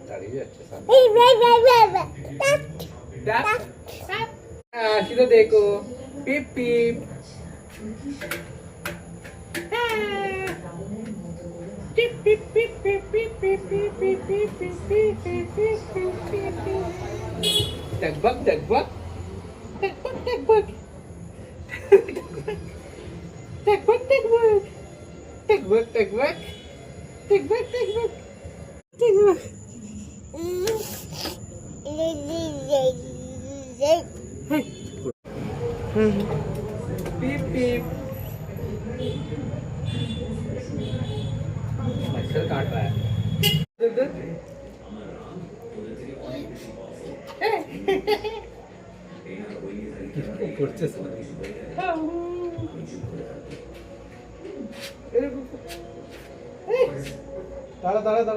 দাঁড়িয়ে যাচ্ছে सीधा देखो पिप पिप टकबक टकबक टकबक टकबक टकबक टकबक टकबक टकबक टकबक टकबक टकबक पीप पीप मच्छर काट रहा है किसको करছে দাঁড়া দাঁড়া দাঁড়া